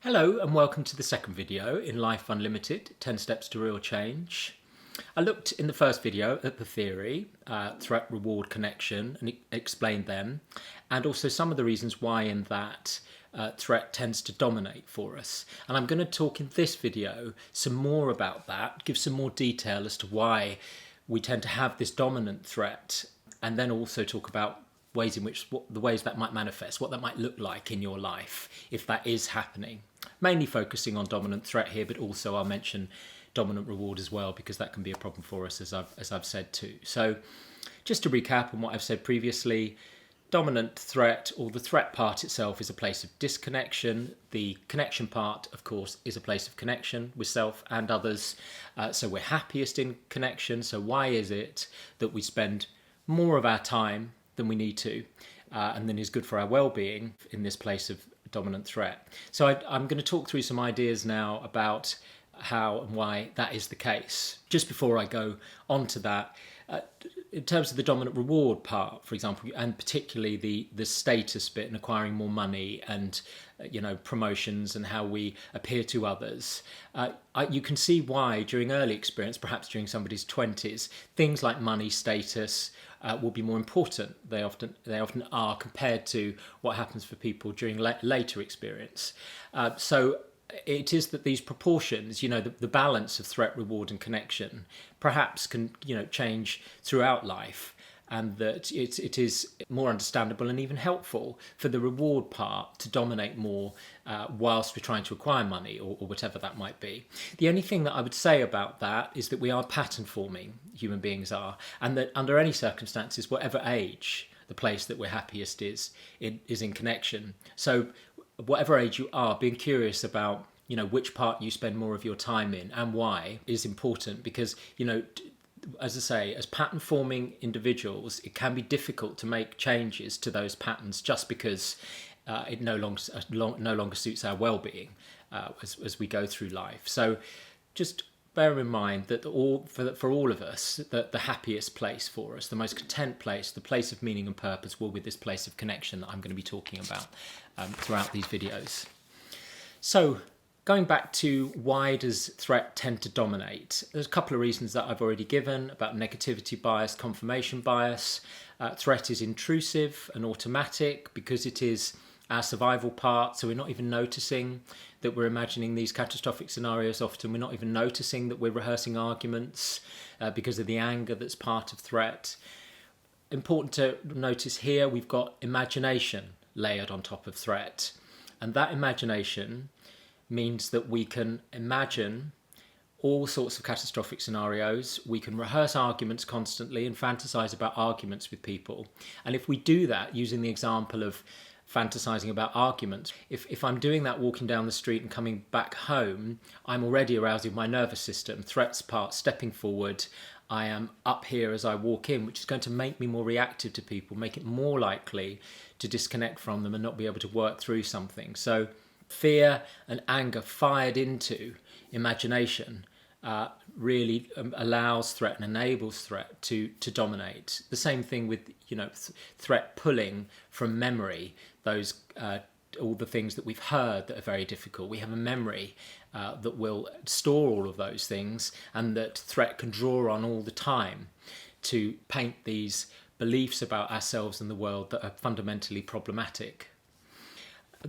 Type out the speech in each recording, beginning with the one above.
Hello and welcome to the second video in Life Unlimited, 10 Steps to Real Change. I looked in the first video at the theory, threat, reward, connection, and explained them, and also some of the reasons why in that threat tends to dominate for us. And I'm going to talk in this video some more about that, give some more detail as to why we tend to have this dominant threat, and then also talk about ways in which the ways that might manifest, what that might look like in your life if that is happening. Mainly focusing on dominant threat here, but also I'll mention dominant reward as well, because that can be a problem for us, as I've said too. So just to recap on what I've said previously, dominant threat, or the threat part itself, is a place of disconnection. The connection part, of course, is a place of connection with self and others. So we're happiest in connection. So why is it that we spend more of our time than we need to, and then is good for our well-being in this place of dominant threat? So I'm going to talk through some ideas now about how and why that is the case. Just before I go on to that, in terms of the dominant reward part, for example, and particularly the status bit and acquiring more money and promotions and how we appear to others, you can see why during early experience, perhaps during somebody's 20s, things like money, status will be more important. They often are, compared to what happens for people during later experience. So it is that these proportions, the balance of threat, reward, and connection, perhaps can change throughout life, and that it is more understandable and even helpful for the reward part to dominate more whilst we're trying to acquire money or whatever that might be. The only thing that I would say about that is that we are pattern forming, human beings are, and that under any circumstances, whatever age, the place that we're happiest is in connection. So whatever age you are, being curious about which part you spend more of your time in and why is important, because as I say, as pattern forming individuals, it can be difficult to make changes to those patterns just because it no longer suits our well-being as we go through life. So just bear in mind that for all of us, that the happiest place for us, the most content place, the place of meaning and purpose, will be this place of connection that I'm going to be talking about throughout these videos. So going back to why does threat tend to dominate? There's a couple of reasons that I've already given about negativity bias, confirmation bias. Threat is intrusive and automatic because it is our survival part, so we're not even noticing that we're imagining these catastrophic scenarios. Often we're not even noticing that we're rehearsing arguments because of the anger that's part of threat. Important to notice here, we've got imagination layered on top of threat, and that imagination means that we can imagine all sorts of catastrophic scenarios. We can rehearse arguments constantly and fantasize about arguments with people. And if we do that using the example of fantasizing about arguments, if I'm doing that walking down the street and coming back home, I'm already arousing my nervous system. Threats part, stepping forward, I am up here as I walk in, which is going to make me more reactive to people, make it more likely to disconnect from them and not be able to work through something. So fear and anger fired into imagination really allows threat and enables threat to dominate. The same thing with threat pulling from memory, those all the things that we've heard that are very difficult. We have a memory that will store all of those things, and that threat can draw on all the time to paint these beliefs about ourselves and the world that are fundamentally problematic.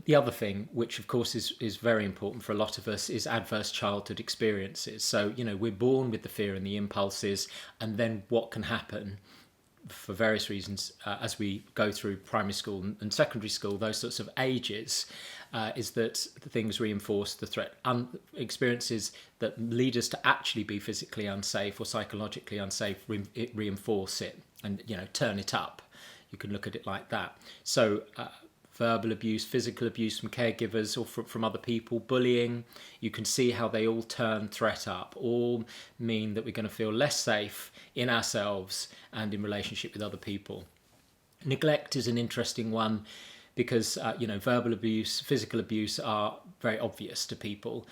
The other thing, which of course is very important for a lot of us, is adverse childhood experiences. So, we're born with the fear and the impulses, and then what can happen for various reasons as we go through primary school and secondary school, those sorts of ages, is that the things reinforce the threat. Experiences that lead us to actually be physically unsafe or psychologically unsafe, reinforce it and, turn it up. You can look at it like that. So, verbal abuse, physical abuse from caregivers or from other people, bullying, you can see how they all turn threat up, all mean that we're going to feel less safe in ourselves and in relationship with other people. Neglect is an interesting one because, verbal abuse, physical abuse are very obvious to people.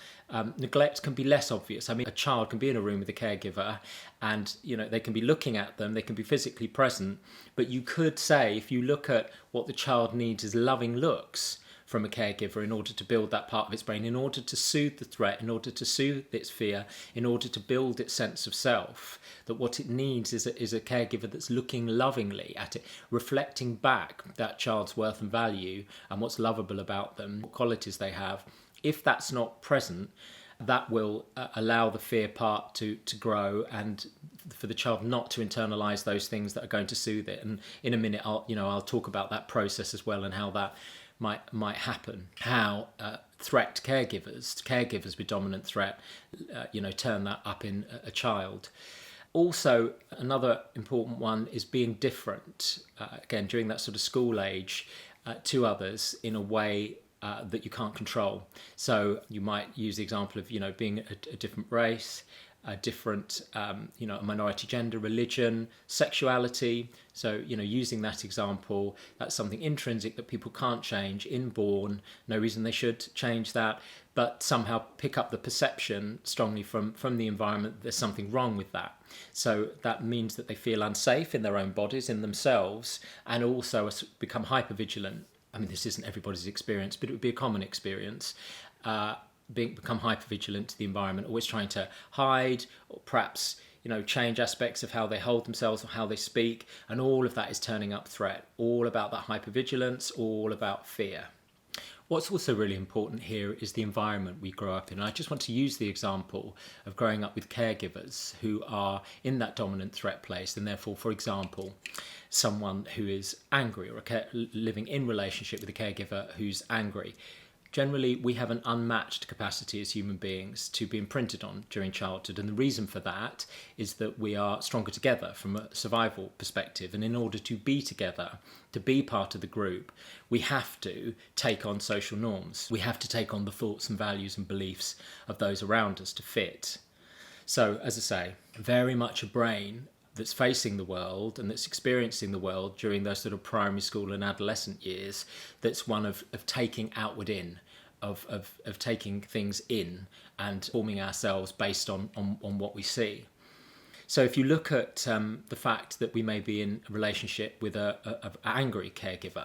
Neglect can be less obvious. I mean, a child can be in a room with a caregiver and, they can be looking at them, they can be physically present, but you could say, if you look at what the child needs as loving looks from a caregiver in order to build that part of its brain, in order to soothe the threat, in order to soothe its fear, in order to build its sense of self. That what it needs is a caregiver that's looking lovingly at it, reflecting back that child's worth and value and what's lovable about them, what qualities they have. If that's not present, that will allow the fear part to grow, and for the child not to internalize those things that are going to soothe it. And in a minute, I'll talk about that process as well and how that might happen. How threat caregivers with dominant threat, turn that up in a child. Also, another important one is being different, again, during that sort of school age, to others in a way that you can't control. So you might use the example of, being a different race, a different, a minority gender, religion, sexuality. So, using that example, that's something intrinsic that people can't change, inborn, no reason they should change that, but somehow pick up the perception strongly from the environment that there's something wrong with that. So that means that they feel unsafe in their own bodies, in themselves, and also become hypervigilant. I mean, this isn't everybody's experience, but it would be a common experience. Become hypervigilant to the environment, always trying to hide or perhaps, change aspects of how they hold themselves or how they speak. And all of that is turning up threat, all about that hypervigilance, all about fear. What's also really important here is the environment we grow up in. I just want to use the example of growing up with caregivers who are in that dominant threat place, and therefore, for example, someone who is angry or living in relationship with a caregiver who's angry. Generally, we have an unmatched capacity as human beings to be imprinted on during childhood. And the reason for that is that we are stronger together from a survival perspective. And in order to be together, to be part of the group, we have to take on social norms. We have to take on the thoughts and values and beliefs of those around us to fit. So, as I say, very much a brain that's facing the world and that's experiencing the world during those sort of primary school and adolescent years, that's one of taking outward in, of taking things in and forming ourselves based on what we see. So if you look at the fact that we may be in a relationship with an angry caregiver,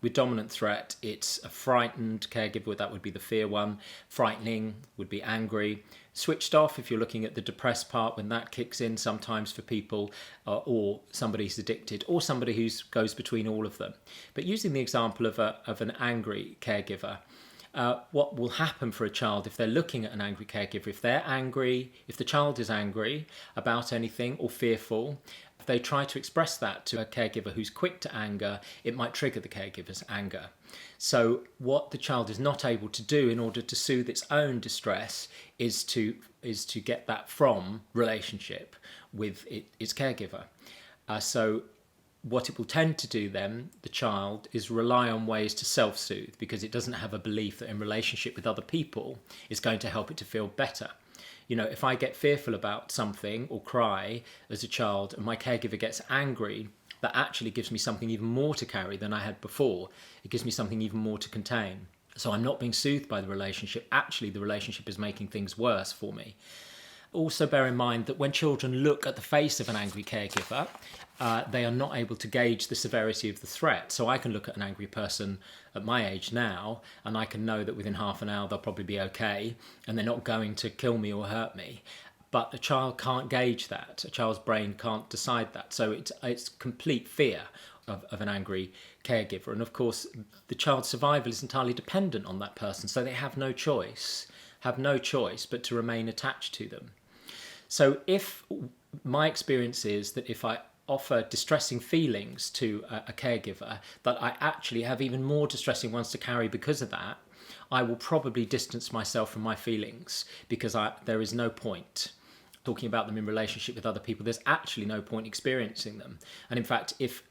with dominant threat, it's a frightened caregiver, that would be the fear one. Frightening would be angry. Switched off, if you're looking at the depressed part, when that kicks in sometimes for people, or somebody who's addicted, or somebody who goes between all of them. But using the example of an angry caregiver, what will happen for a child if they're looking at an angry caregiver, if they're angry, if the child is angry about anything or fearful, if they try to express that to a caregiver who's quick to anger, it might trigger the caregiver's anger. So what the child is not able to do in order to soothe its own distress is to get that from relationship with its caregiver. So what it will tend to do then, the child, is rely on ways to self-soothe, because it doesn't have a belief that in relationship with other people is going to help it to feel better. If I get fearful about something or cry as a child and my caregiver gets angry, that actually gives me something even more to carry than I had before. It gives me something even more to contain. So I'm not being soothed by the relationship. Actually, the relationship is making things worse for me. Also bear in mind that when children look at the face of an angry caregiver, they are not able to gauge the severity of the threat. So I can look at an angry person at my age now, and I can know that within half an hour they'll probably be okay, and they're not going to kill me or hurt me. But a child can't gauge that. A child's brain can't decide that. So it's complete fear of an angry caregiver. And of course, the child's survival is entirely dependent on that person. So they have no choice but to remain attached to them. So if my experience is that if I offer distressing feelings to a caregiver, that I actually have even more distressing ones to carry because of that, I will probably distance myself from my feelings, because there is no point talking about them in relationship with other people. There's actually no point experiencing them. And in fact, if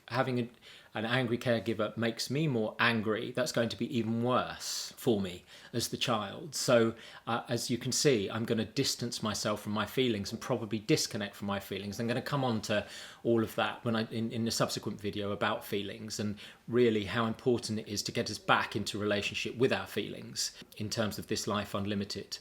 having an angry caregiver makes me more angry, that's going to be even worse for me as the child. So as you can see, I'm going to distance myself from my feelings and probably disconnect from my feelings. I'm going to come on to all of that in the subsequent video about feelings, and really how important it is to get us back into relationship with our feelings in terms of this life unlimited.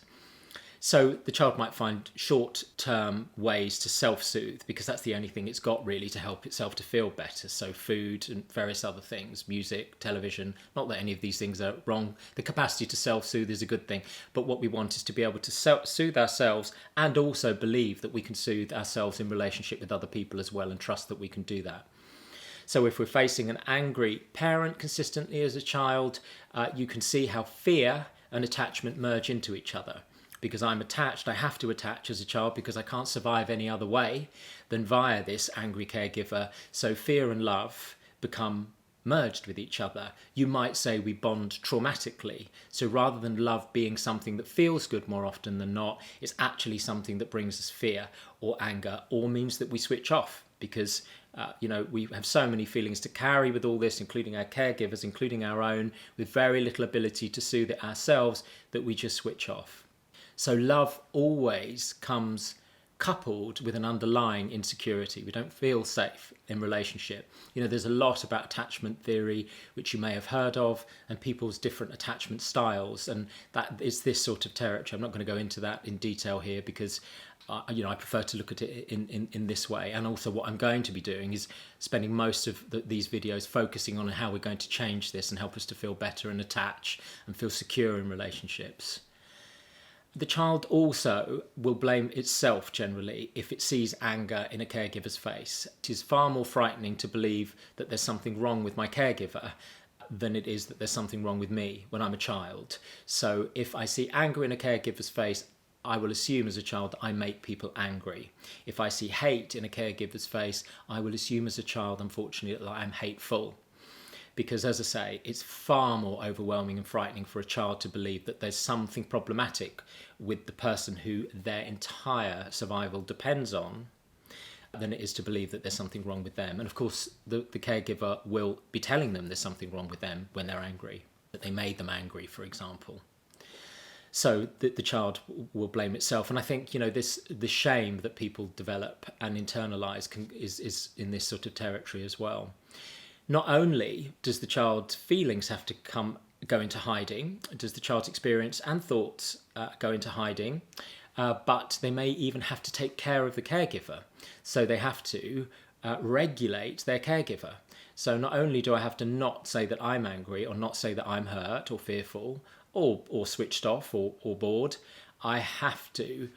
So the child might find short-term ways to self-soothe because that's the only thing it's got really to help itself to feel better. So food and various other things, music, television, not that any of these things are wrong. The capacity to self-soothe is a good thing, but what we want is to be able to soothe ourselves and also believe that we can soothe ourselves in relationship with other people as well and trust that we can do that. So if we're facing an angry parent consistently as a child, you can see how fear and attachment merge into each other. Because I'm attached, I have to attach as a child because I can't survive any other way than via this angry caregiver. So fear and love become merged with each other. You might say we bond traumatically. So rather than love being something that feels good more often than not, it's actually something that brings us fear or anger or means that we switch off because we have so many feelings to carry with all this, including our caregivers, including our own, with very little ability to soothe it ourselves, that we just switch off. So love always comes coupled with an underlying insecurity. We don't feel safe in relationship. There's a lot about attachment theory, which you may have heard of, and people's different attachment styles. And that is this sort of territory. I'm not going to go into that in detail here because, I prefer to look at it in this way. And also what I'm going to be doing is spending most of these videos focusing on how we're going to change this and help us to feel better and attach and feel secure in relationships. The child also will blame itself generally if it sees anger in a caregiver's face. It is far more frightening to believe that there's something wrong with my caregiver than it is that there's something wrong with me when I'm a child. So if I see anger in a caregiver's face, I will assume as a child that I make people angry. If I see hate in a caregiver's face, I will assume as a child, unfortunately, that I'm hateful. Because, as I say, it's far more overwhelming and frightening for a child to believe that there's something problematic with the person who their entire survival depends on than it is to believe that there's something wrong with them. And of course, the caregiver will be telling them there's something wrong with them when they're angry, that they made them angry, for example. So the child will blame itself. And I think, the shame that people develop and internalise is in this sort of territory as well. Not only does the child's feelings have to go into hiding, does the child's experience and thoughts go into hiding, but they may even have to take care of the caregiver. So they have to regulate their caregiver. So not only do I have to not say that I'm angry or not say that I'm hurt or fearful or switched off or bored, I have to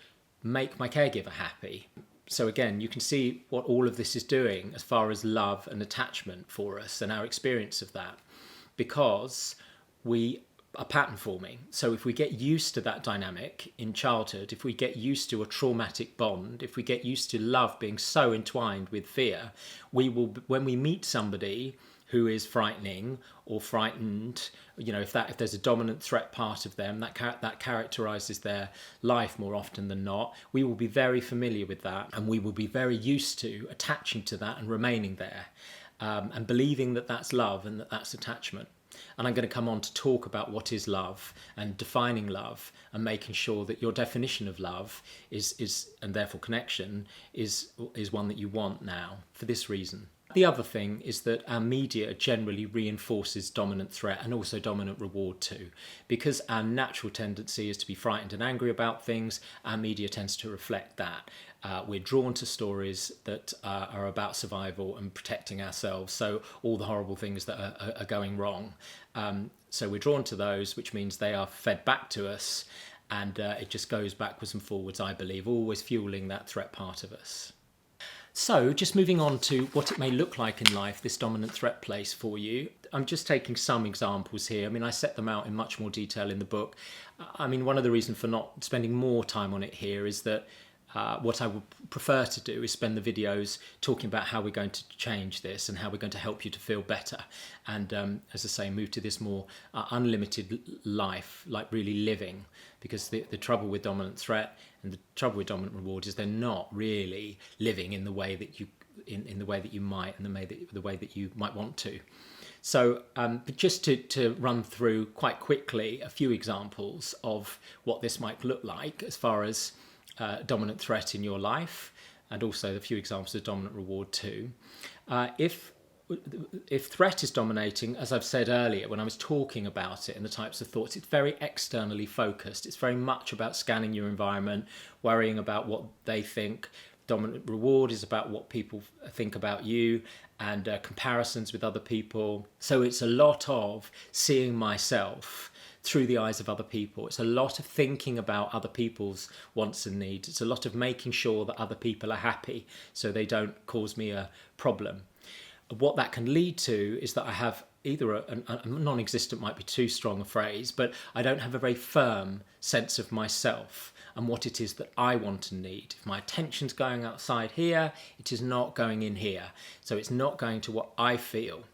make my caregiver happy. So again, you can see what all of this is doing as far as love and attachment for us and our experience of that, because we are pattern forming. So if we get used to that dynamic in childhood, if we get used to a traumatic bond, if we get used to love being so entwined with fear, we will, when we meet somebody who is frightening or frightened, if there's a dominant threat part of them that characterizes their life more often than not, we will be very familiar with that and we will be very used to attaching to that and remaining there and believing that that's love and that that's attachment. And I'm going to come on to talk about what is love and defining love and making sure that your definition of love is and therefore connection is one that you want now for this reason. The other thing is that our media generally reinforces dominant threat and also dominant reward too. Because our natural tendency is to be frightened and angry about things, our media tends to reflect that. We're drawn to stories that are about survival and protecting ourselves, so all the horrible things that are going wrong. So we're drawn to those, which means they are fed back to us, and it just goes backwards and forwards, I believe, always fueling that threat part of us. So just moving on to what it may look like in life, this dominant threat place for you. I'm just taking some examples here. I set them out in much more detail in the book. One of the reasons for not spending more time on it here is that what I would prefer to do is spend the videos talking about how we're going to change this and how we're going to help you to feel better. And as I say, move to this more unlimited life, like really living. Because the trouble with dominant threat and the trouble with dominant reward is they're not really living in the way that you in the way that you might and the way that you might want to. So but just to run through quite quickly a few examples of what this might look like as far as dominant threat in your life, and also a few examples of dominant reward too. If if threat is dominating, as I've said earlier when I was talking about it and the types of thoughts, it's very externally focused. It's very much about scanning your environment, worrying about what they think. Dominant reward is about what people think about you, and comparisons with other people. So it's a lot of seeing myself through the eyes of other people. It's a lot of thinking about other people's wants and needs. It's a lot of making sure that other people are happy so they don't cause me a problem. What that can lead to is that I have either a non-existent might be too strong a phrase, but I don't have a very firm sense of myself and what it is that I want and need. If my attention's going outside here, it is not going in here. So it's not going to what I feel.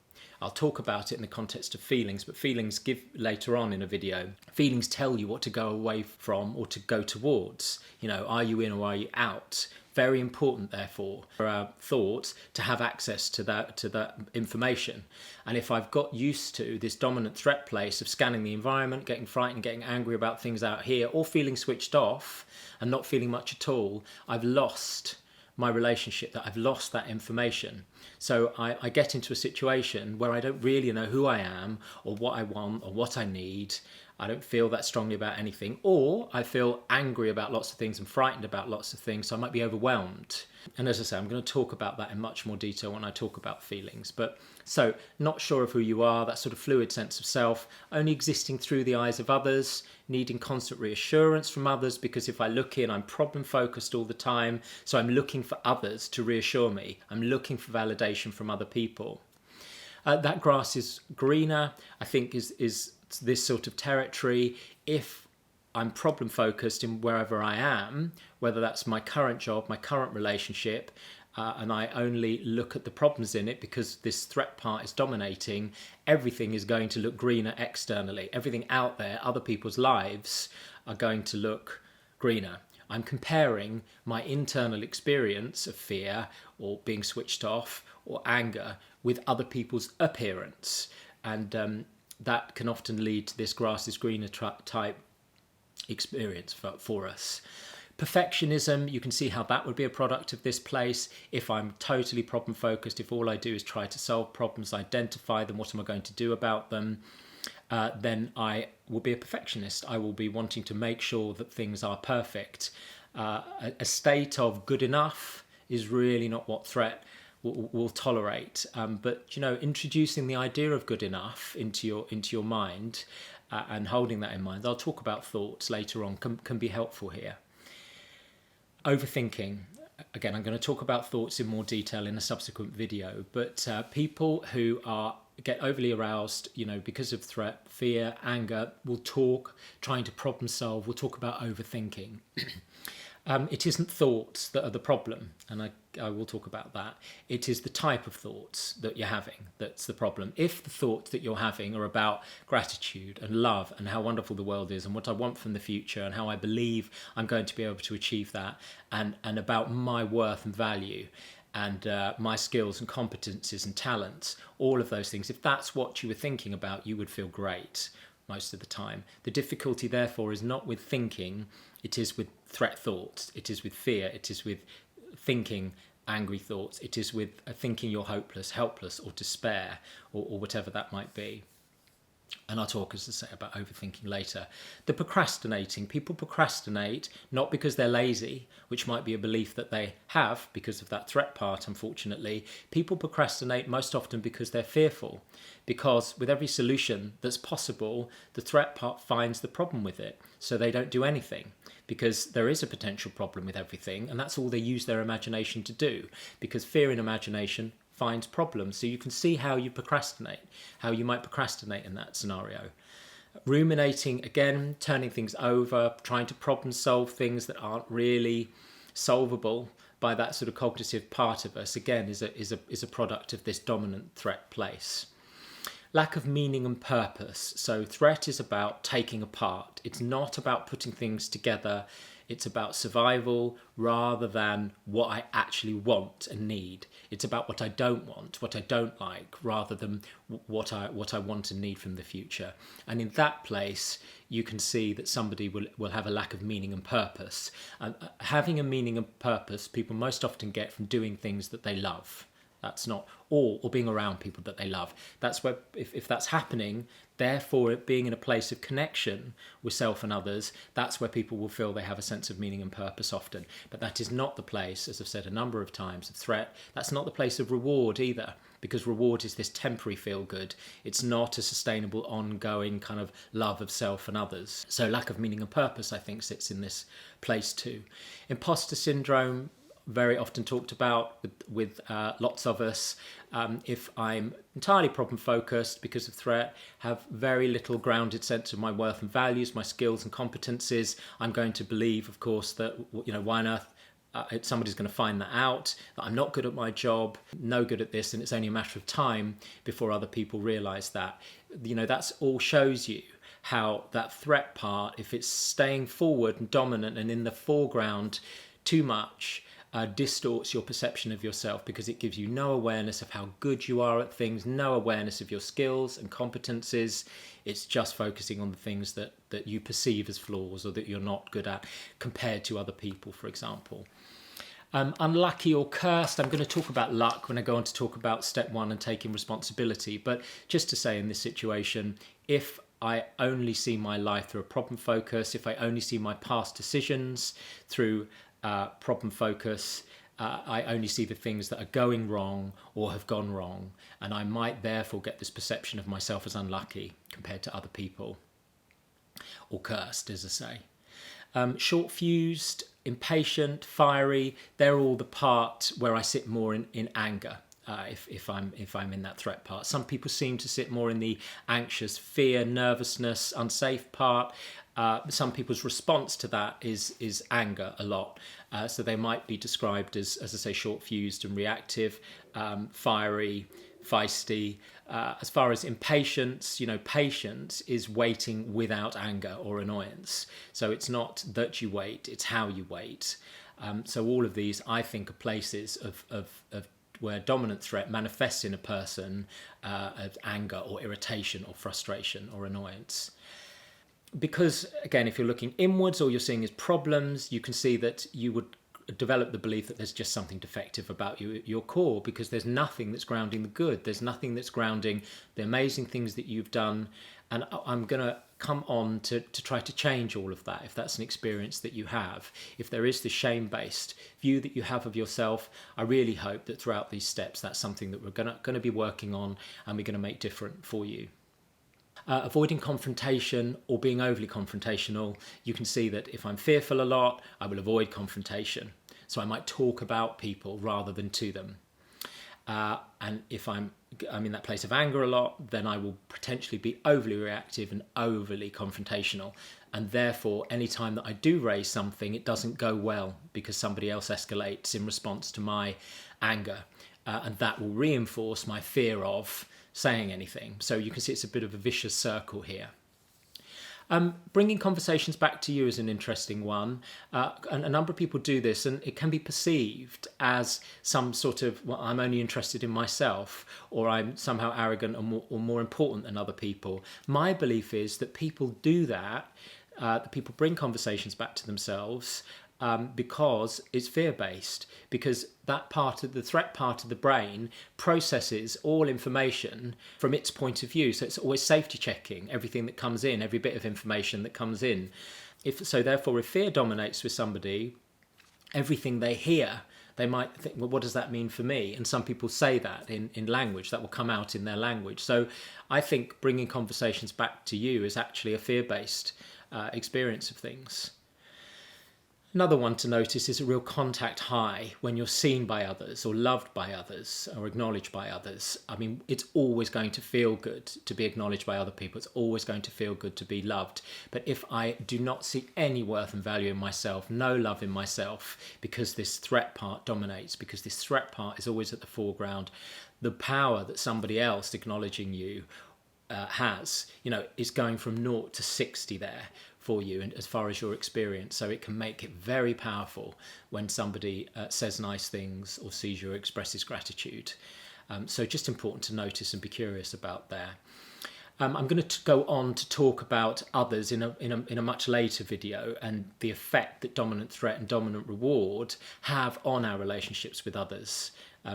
I'll talk about it in the context of feelings, but feelings give later on in a video. Feelings tell you what to go away from or to go towards. You know, are you in or are you out? Very important, therefore, for our thoughts to have access to that information. And if I've got used to this dominant threat place of scanning the environment, getting frightened, getting angry about things out here, or feeling switched off and not feeling much at all, I've lost my relationship, that I've lost that information. So I get into a situation where I don't really know who I am or what I want or what I need. I don't feel that strongly about anything, or I feel angry about lots of things and frightened about lots of things, so I might be overwhelmed. And as I say, I'm going to talk about that in much more detail when I talk about feelings. But so, not sure of who you are, that sort of fluid sense of self, only existing through the eyes of others, needing constant reassurance from others, because if I look in, I'm problem focused all the time, so I'm looking for others to reassure me. I'm looking for validation from other people. That grass is greener, I think, is this sort of territory. If I'm problem focused in wherever I am, whether that's my current job, my current relationship, and I only look at the problems in it because this threat part is dominating, everything is going to look greener externally. Everything out there, other people's lives, are going to look greener. I'm comparing my internal experience of fear or being switched off or anger with other people's appearance. And that can often lead to this grass is greener type experience for us. Perfectionism, you can see how that would be a product of this place. If I'm totally problem focused, if all I do is try to solve problems, identify them, what am I going to do about them, then I will be a perfectionist. I will be wanting to make sure that things are perfect. A state of good enough is really not what threat will tolerate. But you know, introducing the idea of good enough into your mind and holding that in mind, I'll talk about thoughts later on, can be helpful here. Overthinking. Again, I'm going to talk about thoughts in more detail in a subsequent video, but people who get overly aroused, you know, because of threat, fear, anger, will talk, trying to problem solve, will talk about overthinking. It isn't thoughts that are the problem, and I will talk about that. It is the type of thoughts that you're having that's the problem. If the thoughts that you're having are about gratitude and love and how wonderful the world is and what I want from the future and how I believe I'm going to be able to achieve that, and about my worth and value and my skills and competencies and talents, all of those things, if that's what you were thinking about, you would feel great most of the time. The difficulty, therefore, is not with thinking, it is with threat thoughts, it is with fear, it is with thinking angry thoughts, it is with thinking you're hopeless, helpless, or despair, or whatever that might be. And I'll talk, as I say, about overthinking later. The procrastinating. People procrastinate not because they're lazy, which might be a belief that they have because of that threat part, unfortunately. People procrastinate most often because they're fearful. Because with every solution that's possible, the threat part finds the problem with it. So they don't do anything because there is a potential problem with everything, and that's all they use their imagination to do. Because fear in imagination finds problems. So you can see how you procrastinate, how you might procrastinate in that scenario. Ruminating, again, turning things over, trying to problem solve things that aren't really solvable by that sort of cognitive part of us, again, is a product of this dominant threat place. Lack of meaning and purpose. So threat is about taking apart. It's not about putting things together. It's about survival rather than what I actually want and need. It's about what I don't want, what I don't like, rather than what I want and need from the future. And in that place, you can see that somebody will have a lack of meaning and purpose. Having a meaning and purpose, people most often get from doing things that they love. That's not all, or being around people that they love. That's where, if that's happening, therefore it being in a place of connection with self and others, that's where people will feel they have a sense of meaning and purpose often. But that is not the place, as I've said a number of times, of threat. That's not the place of reward either, because reward is this temporary feel good. It's not a sustainable, ongoing kind of love of self and others. So lack of meaning and purpose, I think, sits in this place too. Imposter syndrome, very often talked about with lots of us. If I'm entirely problem focused because of threat, have very little grounded sense of my worth and values, my skills and competencies, I'm going to believe, of course, that, why on earth somebody's going to find that out, that I'm not good at my job, no good at this, and it's only a matter of time before other people realise that. That's all shows you how that threat part, if it's staying forward and dominant and in the foreground too much, distorts your perception of yourself, because it gives you no awareness of how good you are at things, no awareness of your skills and competencies. It's just focusing on the things that you perceive as flaws or that you're not good at compared to other people, for example. Unlucky or cursed, I'm going to talk about luck when I go on to talk about step 1 and taking responsibility. But just to say, in this situation, if I only see my life through a problem focus, if I only see my past decisions through problem focus, I only see the things that are going wrong or have gone wrong, and I might therefore get this perception of myself as unlucky compared to other people, or cursed, as I say. Short-fused, impatient, fiery, they're all the part where I sit more in anger. If I'm in that threat part. Some people seem to sit more in the anxious, fear, nervousness, unsafe part. Some people's response to that is anger a lot. So they might be described as I say, short-fused and reactive, fiery, feisty. As far as impatience, patience is waiting without anger or annoyance. So it's not that you wait, it's how you wait. So all of these, I think, are places of where dominant threat manifests in a person as anger or irritation or frustration or annoyance. Because, again, if you're looking inwards, all you're seeing is problems, you can see that you would develop the belief that there's just something defective about your core, because there's nothing that's grounding the good. There's nothing that's grounding the amazing things that you've done. And I'm going to come on to try to change all of that, if that's an experience that you have. If there is the shame-based view that you have of yourself, I really hope that throughout these steps, that's something that we're going to be working on and we're going to make different for you. Avoiding confrontation or being overly confrontational, you can see that if I'm fearful a lot, I will avoid confrontation. So I might talk about people rather than to them. And if I'm in that place of anger a lot, then I will potentially be overly reactive and overly confrontational. And therefore, any time that I do raise something, it doesn't go well because somebody else escalates in response to my anger. And that will reinforce my fear of saying anything. So you can see it's a bit of a vicious circle here. Bringing conversations back to you is an interesting one. And a number of people do this, and it can be perceived as some sort of, well, I'm only interested in myself, or I'm somehow arrogant or more important than other people. My belief is that people do that, that people bring conversations back to themselves because it's fear-based, because that part of the threat part of the brain processes all information from its point of view. So it's always safety checking everything that comes in, every bit of information that comes in. Therefore, if fear dominates with somebody, everything they hear, they might think, well, what does that mean for me? And some people say that in language, that will come out in their language. So I think bringing conversations back to you is actually a fear-based experience of things. Another one to notice is a real contact high when you're seen by others or loved by others or acknowledged by others. I mean, it's always going to feel good to be acknowledged by other people. It's always going to feel good to be loved. But if I do not see any worth and value in myself, no love in myself, because this threat part dominates, because this threat part is always at the foreground, the power that somebody else acknowledging you has, is going from 0 to 60 there for you, and as far as your experience. So it can make it very powerful when somebody says nice things or sees you or expresses gratitude. So just important to notice and be curious about there. I'm going to go on to talk about others in a much later video, and the effect that dominant threat and dominant reward have on our relationships with others.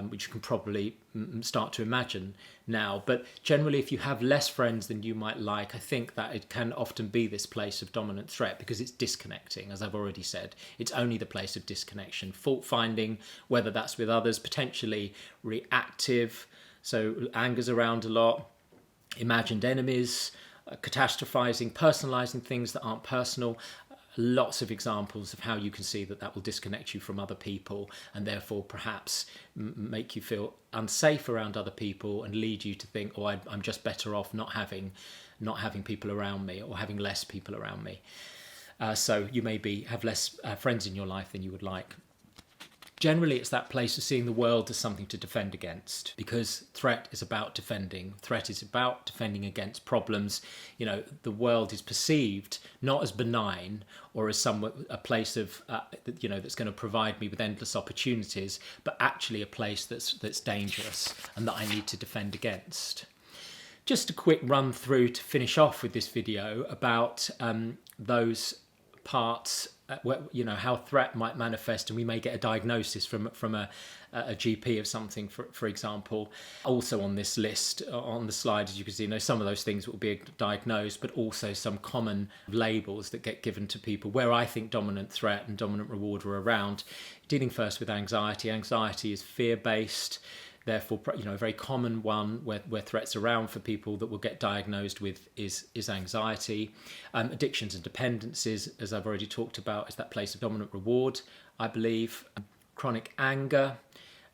which you can probably start to imagine now. But generally, if you have less friends than you might like, I think that it can often be this place of dominant threat because it's disconnecting, as I've already said. It's only the place of disconnection, fault finding, whether that's with others, potentially reactive, so anger's around a lot, imagined enemies, catastrophizing, personalizing things that aren't personal. Lots of examples of how you can see that will disconnect you from other people and therefore perhaps make you feel unsafe around other people and lead you to think, oh, I'm just better off not having people around me or having less people around me. So you maybe have less friends in your life than you would like. Generally, it's that place of seeing the world as something to defend against, because threat is about defending. Threat is about defending against problems. You know, the world is perceived not as benign or as a place of, that's going to provide me with endless opportunities, but actually a place that's dangerous and that I need to defend against. Just a quick run through to finish off with this video about those parts, how threat might manifest, and we may get a diagnosis from a GP of something, for example. Also on this list, on the slide, as you can see, some of those things will be diagnosed, but also some common labels that get given to people where I think dominant threat and dominant reward are around. Dealing first with anxiety. Anxiety is fear-based. Therefore, a very common one where threats around for people that will get diagnosed with is anxiety. Addictions and dependencies, as I've already talked about, is that place of dominant reward, I believe. Chronic anger.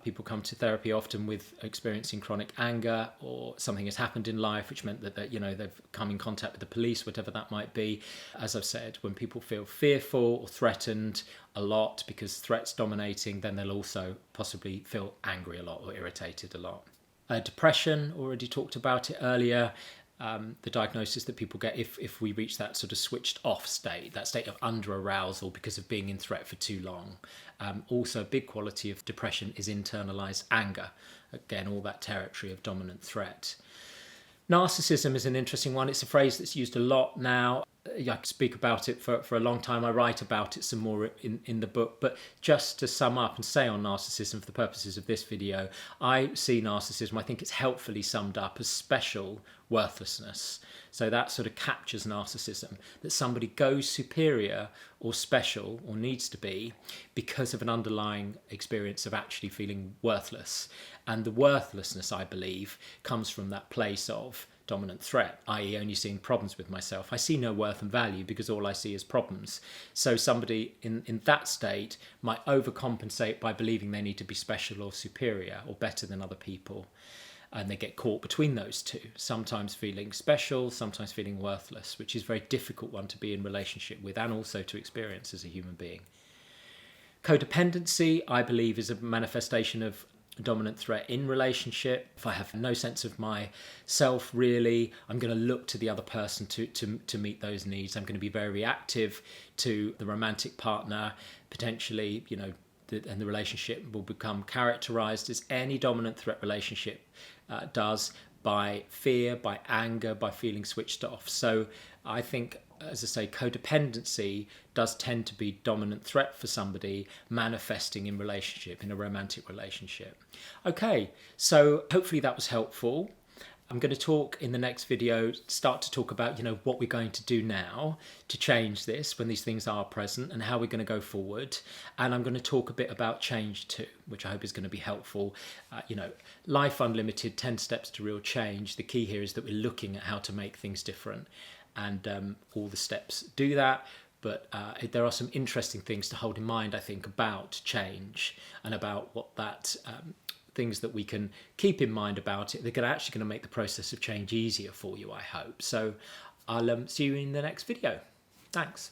People come to therapy often with experiencing chronic anger, or something has happened in life which meant that they've come in contact with the police, whatever that might be. As I've said, when people feel fearful or threatened a lot because threat's dominating, then they'll also possibly feel angry a lot or irritated a lot. Depression, already talked about it earlier. The diagnosis that people get if we reach that sort of switched off state, that state of under arousal because of being in threat for too long. Also, a big quality of depression is internalized anger. Again, all that territory of dominant threat. Narcissism is an interesting one. It's a phrase that's used a lot now. I speak about it for a long time. I write about it some more in the book. But just to sum up and say on narcissism for the purposes of this video, I see narcissism, I think it's helpfully summed up as special worthlessness. So that sort of captures narcissism, that somebody goes superior or special or needs to be because of an underlying experience of actually feeling worthless. And the worthlessness, I believe, comes from that place of dominant threat, i.e. only seeing problems with myself. I see no worth and value because all I see is problems. So somebody in that state might overcompensate by believing they need to be special or superior or better than other people. And they get caught between those two, sometimes feeling special, sometimes feeling worthless, which is a very difficult one to be in relationship with and also to experience as a human being. Codependency, I believe, is a manifestation of dominant threat in relationship. If I have no sense of myself, really, I'm going to look to the other person to meet those needs. I'm going to be very reactive to the romantic partner, potentially, and the relationship will become characterized as any dominant threat relationship does, by fear, by anger, by feeling switched off. So I think, as I say, codependency does tend to be dominant threat for somebody manifesting in relationship, in a romantic relationship. Okay, so hopefully that was helpful. I'm going to talk in the next video, start to talk about, what we're going to do now to change this when these things are present and how we're going to go forward. And I'm going to talk a bit about change too, which I hope is going to be helpful. Life Unlimited, 10 steps to real change. The key here is that we're looking at how to make things different. And all the steps do that. But there are some interesting things to hold in mind, I think, about change and about what that things that we can keep in mind about it. They're actually going to make the process of change easier for you, I hope. So I'll see you in the next video. Thanks.